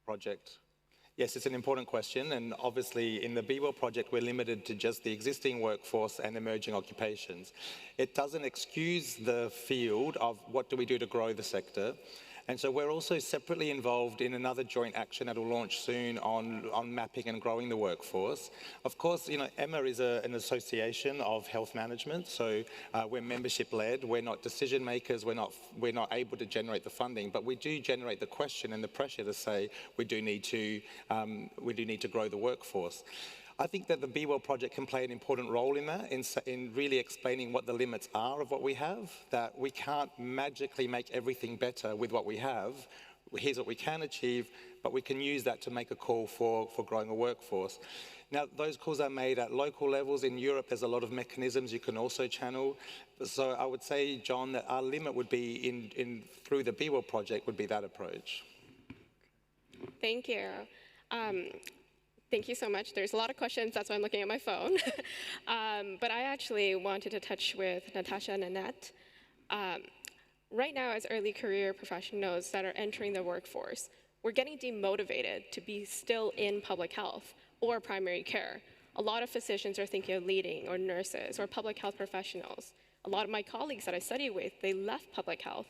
Project. Yes, it's an important question, and obviously in the BWell project we're limited to just the existing workforce and emerging occupations. It doesn't excuse the field of what do we do to grow the sector. And so we're also separately involved in another joint action that will launch soon on mapping and growing the workforce. Of course, you know, EHMA is an association of health management, so we're membership-led. We're not decision makers. We're not able to generate the funding, but we do generate the question and the pressure to say we do need to grow the workforce. I think that the BWell project can play an important role in that, in really explaining what the limits are of what we have, that we can't magically make everything better with what we have. here's what we can achieve, but we can use that to make a call for growing a workforce. Now, those calls are made at local levels. In Europe, there's a lot of mechanisms you can also channel. So I would say, John, that our limit would be through the BWell project would be that approach. Thank you. Thank you so much. There's a lot of questions, that's why I'm looking at my phone. But I actually wanted to touch with Natasha and Anett. Right now, as early career professionals that are entering the workforce, we're getting demotivated to be still in public health or primary care. A lot of physicians are thinking of leading, or nurses, or public health professionals. A lot of my colleagues that I study with, they left public health.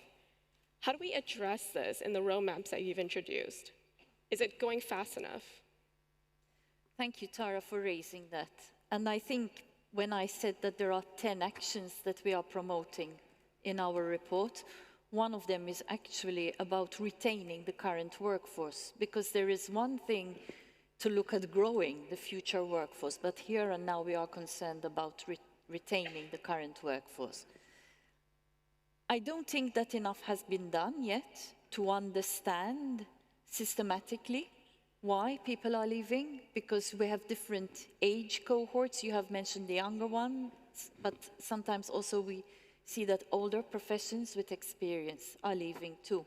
How do we address this in the roadmaps that you've introduced? Is it going fast enough? Thank you, Tara, for raising that. And I think when I said that there are 10 actions that we are promoting in our report, one of them is actually about retaining the current workforce, because there is one thing to look at growing the future workforce, but here and now we are concerned about retaining the current workforce. I don't think that enough has been done yet to understand systematically why people are leaving, because we have different age cohorts. You have mentioned the younger ones, but sometimes also we see that older professions with experience are leaving too.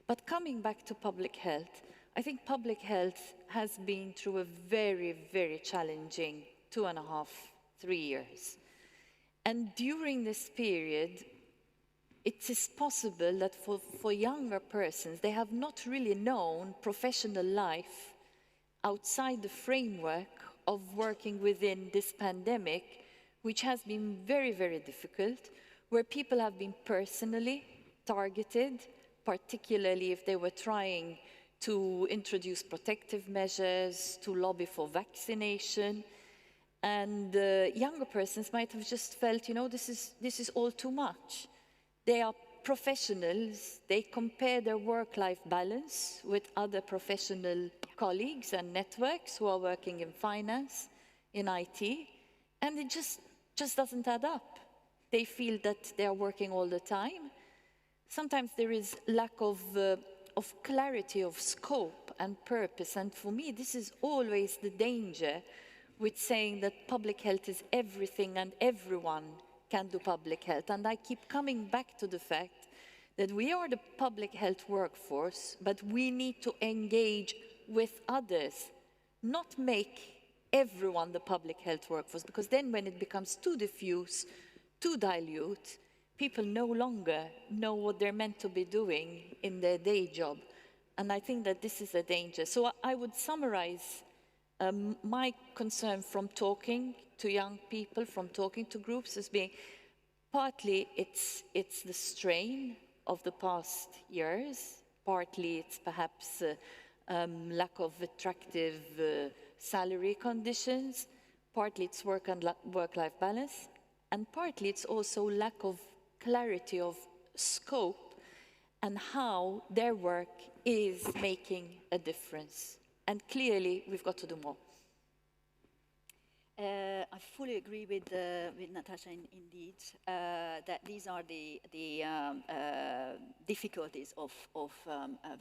But coming back to public health, I think public health has been through a very, very challenging 2.5, 3 years. And during this period, it is possible that for younger persons, they have not really known professional life outside the framework of working within this pandemic, which has been very, very difficult, where people have been personally targeted, particularly if they were trying to introduce protective measures, to lobby for vaccination. And younger persons might have just felt, you know, this is all too much. They are professionals, they compare their work-life balance with other professional colleagues and networks who are working in finance, in IT, and it just doesn't add up. They feel that they are working all the time. Sometimes there is lack of clarity of scope and purpose, and for me this is always the danger with saying that public health is everything and everyone can do public health. And I keep coming back to the fact that we are the public health workforce, but we need to engage with others, not make everyone the public health workforce, because then when it becomes too diffuse, too dilute, people no longer know what they're meant to be doing in their day job. And I think that this is a danger. So I would summarize my concern from talking to young people, from talking to groups, as being partly it's the strain of the past years, partly it's perhaps lack of attractive salary conditions, partly it's work-life balance, and partly it's also lack of clarity of scope and how their work is making a difference. And clearly, we've got to do more. I fully agree with Natasha indeed, that these are the difficulties of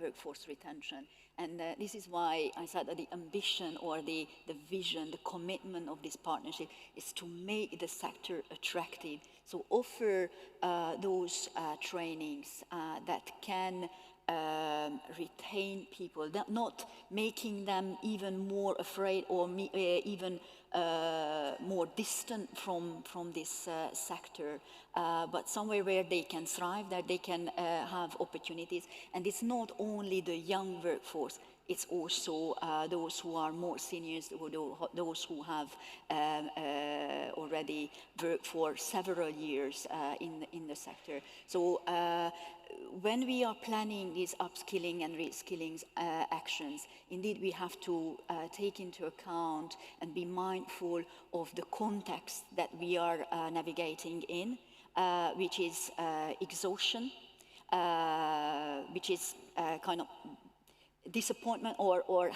workforce retention. And this is why I said that the ambition or the vision, the commitment of this partnership is to make the sector attractive. So offer those trainings that can retain people, not making them even more afraid or even more distant from this sector, but somewhere where they can thrive, that they can have opportunities. And it's not only the young workforce, it's also those who are more seniors, those who have already worked for several years in the sector. So when we are planning these upskilling and reskilling actions, indeed we have to take into account and be mindful of the context that we are navigating in, which is exhaustion, which is kind of disappointment or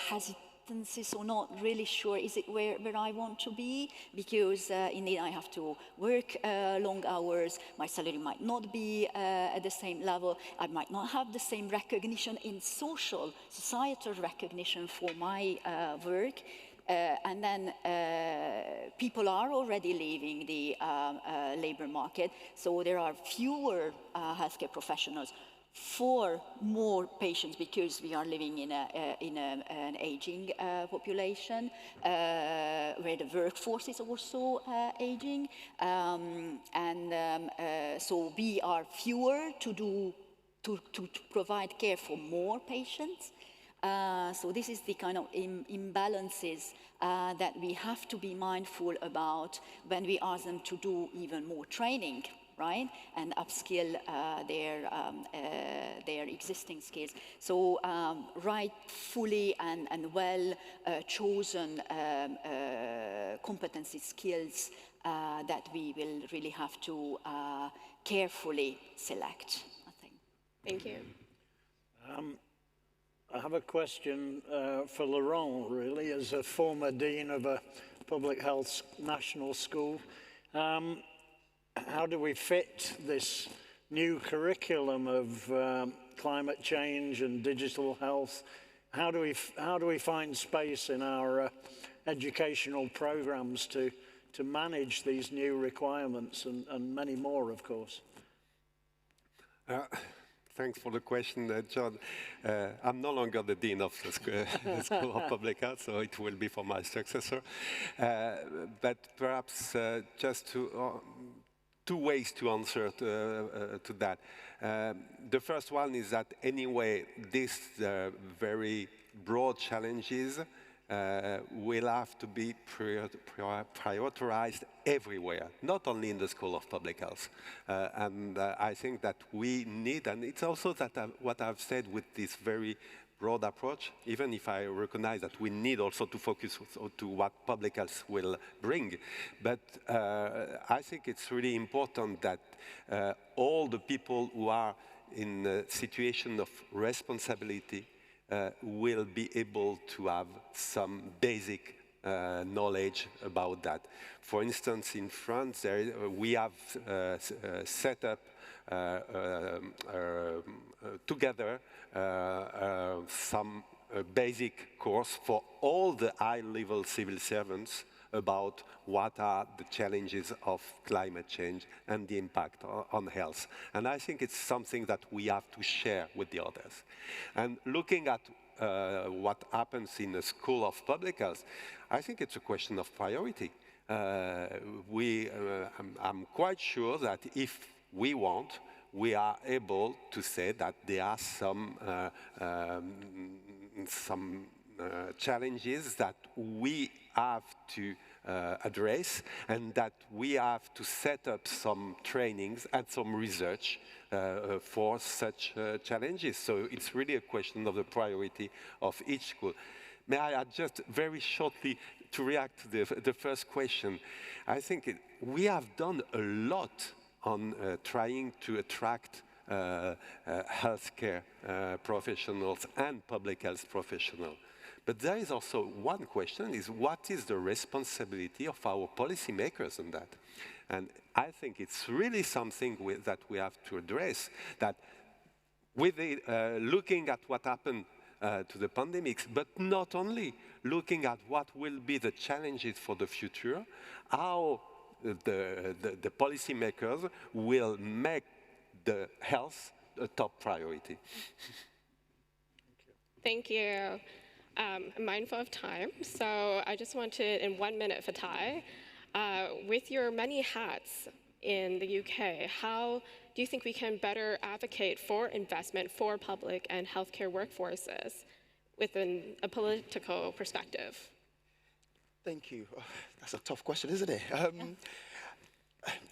competencies or not really sure, is it where I want to be? Because indeed I have to work long hours, my salary might not be at the same level, I might not have the same recognition in societal recognition for my work. And then people are already leaving the labor market, so there are fewer healthcare professionals for more patients because we are living in an aging population where the workforce is also aging, so we are fewer to provide care for more patients. So this is the kind of imbalances that we have to be mindful about when we ask them to do even more training, right? And upskill their existing skills. So rightfully and well chosen competency skills that we will really have to carefully select, I think. Thank you. I have a question for Laurent, really, as a former dean of a public health national school. How do we fit this new curriculum of climate change and digital health? How do we find space in our educational programs to manage these new requirements and many more, of course? Thanks for the question, John. I'm no longer the dean of the School of Public Health, so it will be for my successor. But perhaps just two ways to answer to that. The first one is that anyway, these very broad challenges will have to be prioritized everywhere, not only in the School of Public Health. And I think that we need, and it's also that what I've said with this very broad approach, even if I recognize that we need also to focus to what public health will bring. But I think it's really important that all the people who are in a situation of responsibility will be able to have some basic knowledge about that. For instance, in France, we have set up together some basic course for all the high-level civil servants about what are the challenges of climate change and the impact on health. And I think it's something that we have to share with the others. And looking at what happens in the School of Public Health, I think it's a question of priority. I'm quite sure that if we want, we are able to say that there are some challenges that we have to address, and that we have to set up some trainings and some research for such challenges. So it's really a question of the priority of each school. May I add just very shortly to react to the first question? I think we have done a lot on trying to attract healthcare professionals and public health professionals. But there is also one question, is what is the responsibility of our policymakers on that? And I think it's really something that we have to address, that with looking at what happened to the pandemics, but not only looking at what will be the challenges for the future, how the policymakers will make the health a top priority. Thank you. I'm mindful of time, so I just wanted, in 1 minute, Fatai, with your many hats in the UK, how do you think we can better advocate for investment for public and healthcare workforces within a political perspective? Thank you. Oh, that's a tough question, isn't it?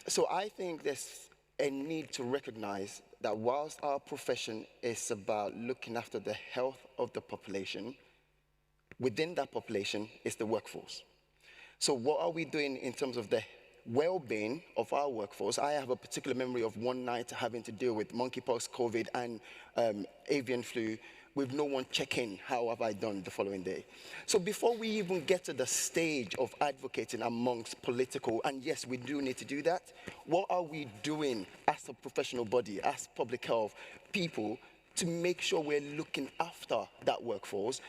So I think there's a need to recognize that whilst our profession is about looking after the health of the population, within that population is the workforce. So what are we doing in terms of the well-being of our workforce? I have a particular memory of one night having to deal with monkeypox, COVID, and avian flu, with no one checking how have I done the following day. So before we even get to the stage of advocating amongst political, and yes, we do need to do that, what are we doing as a professional body, as public health people, to make sure we're looking after that workforce,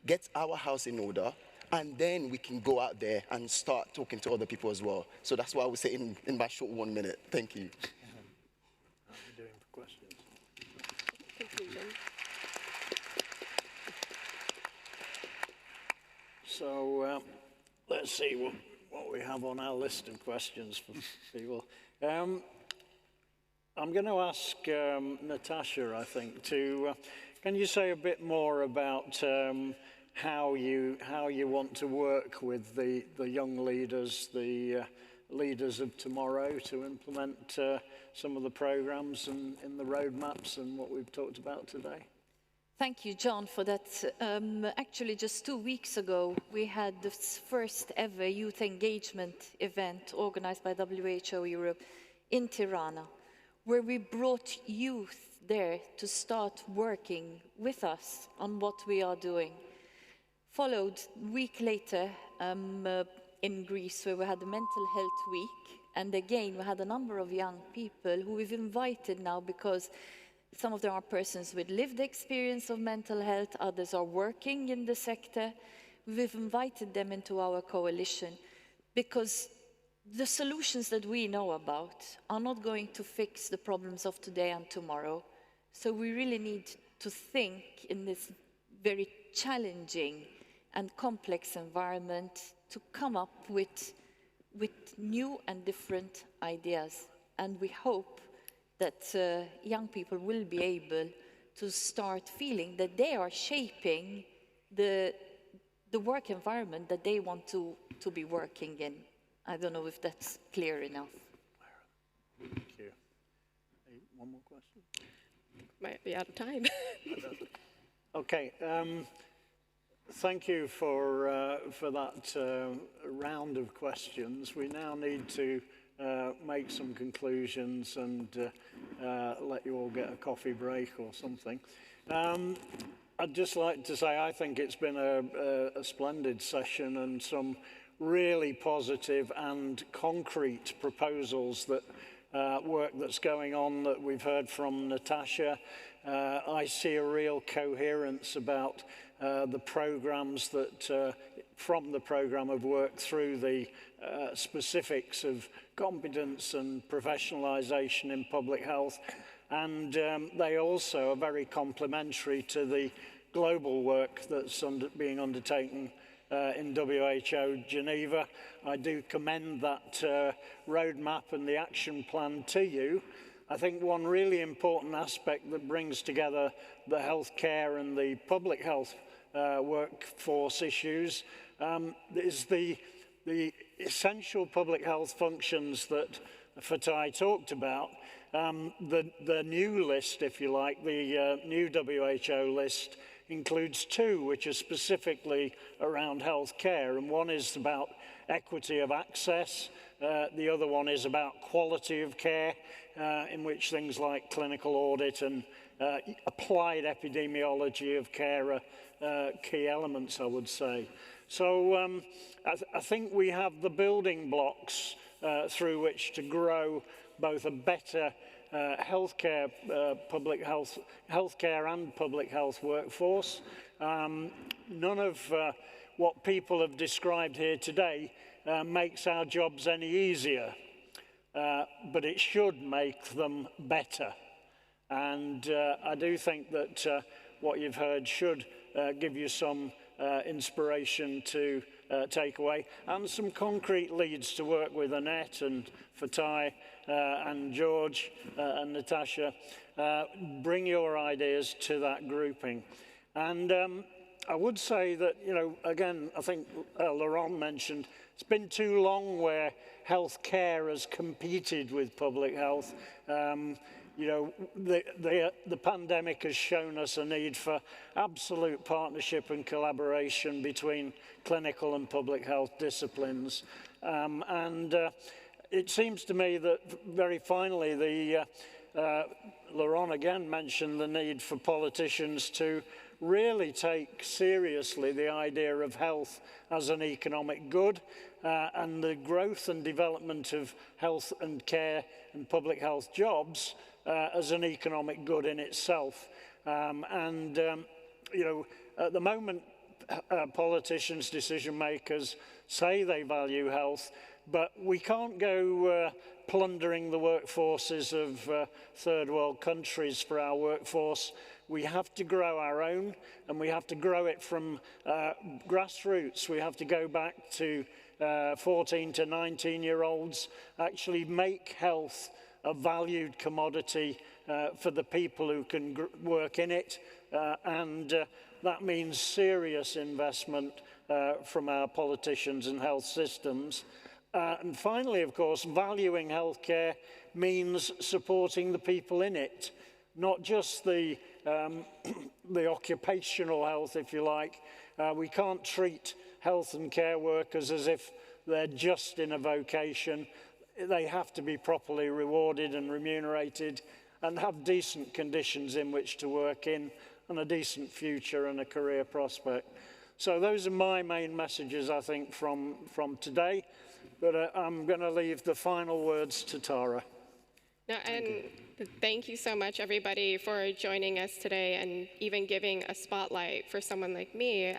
get our house in order, and then we can go out there and start talking to other people as well. So that's what I would say in my short 1 minute. Thank you. How are we doing for questions? Conclusion. So let's see what we have on our list of questions for people. I'm going to ask Natasha, I think, can you say a bit more about how you want to work with the young leaders, the leaders of tomorrow, to implement some of the programs and in the roadmaps and what we've talked about today? Thank you, John, for that. Actually, just 2 weeks ago, we had the first ever youth engagement event organized by WHO Europe in Tirana, where we brought youth there to start working with us on what we are doing. Followed a week later in Greece, where we had the Mental Health Week, and again, we had a number of young people who we've invited now because some of them are persons with lived experience of mental health, others are working in the sector. We've invited them into our coalition because the solutions that we know about are not going to fix the problems of today and tomorrow. So we really need to think in this very challenging and complex environment to come up with new and different ideas. And we hope that young people will be able to start feeling that they are shaping the work environment that they want to be working in. I don't know if that's clear enough. Thank you. Hey, one more question? Might be out of time. Okay. Thank you for that round of questions. We now need to make some conclusions and let you all get a coffee break or something. I'd just like to say I think it's been a splendid session and some really positive and concrete proposals that work that's going on that we've heard from Natasha. I see a real coherence about the programs that from the program of work through the specifics of competence and professionalisation in public health, and they also are very complementary to the global work that's being undertaken in WHO Geneva. I do commend that roadmap and the action plan to you. I think one really important aspect that brings together the healthcare and the public health workforce issues is the essential public health functions that Fatai talked about. The new list, if you like, the new WHO list includes two, which are specifically around healthcare, and one is about equity of access. The other one is about quality of care, in which things like clinical audit and applied epidemiology of care are key elements, I would say. So I think we have the building blocks through which to grow both a better healthcare and public health workforce. None of what people have described here today makes our jobs any easier, but it should make them better. And I do think that what you've heard should give you some inspiration to take away, and some concrete leads to work with Anett and Fatai and George and Natasha. Bring your ideas to that grouping. And I would say that, you know, again, I think Laurent mentioned, it's been too long where healthcare has competed with public health. You know, the pandemic has shown us a need for absolute partnership and collaboration between clinical and public health disciplines. It seems to me that very finally, Laurent again mentioned the need for politicians to really take seriously the idea of health as an economic good and the growth and development of health and care and public health jobs as an economic good in itself. You know, at the moment, politicians, decision makers say they value health, but we can't go plundering the workforces of third world countries for our workforce. We have to grow our own, and we have to grow it from grassroots. We have to go back to 14 to 19-year-olds, actually make health a valued commodity for the people who can work in it, and that means serious investment from our politicians and health systems. And finally, of course, valuing healthcare means supporting the people in it, not just the occupational health, if you like. We can't treat health and care workers as if they're just in a vocation. They have to be properly rewarded and remunerated and have decent conditions in which to work in and a decent future and a career prospect. So those are my main messages, I think, from today. But I'm going to leave the final words to Tara. No, and thank you so much, everybody, for joining us today and even giving a spotlight for someone like me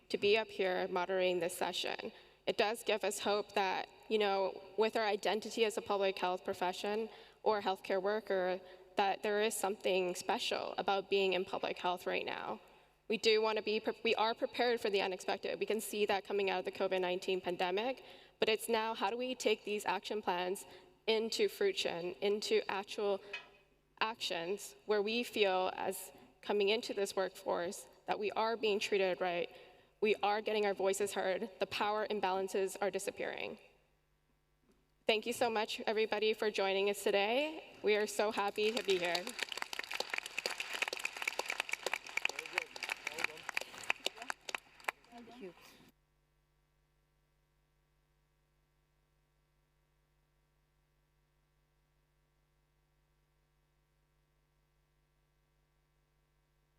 to be up here moderating this session. It does give us hope that, you know, with our identity as a public health profession or healthcare worker, that there is something special about being in public health right now. We do want to we are prepared for the unexpected. We can see that coming out of the COVID-19 pandemic, but it's now how do we take these action plans into fruition, into actual actions where we feel as coming into this workforce that we are being treated right, we are getting our voices heard, the power imbalances are disappearing. Thank you so much, everybody, for joining us today. We are so happy to be here.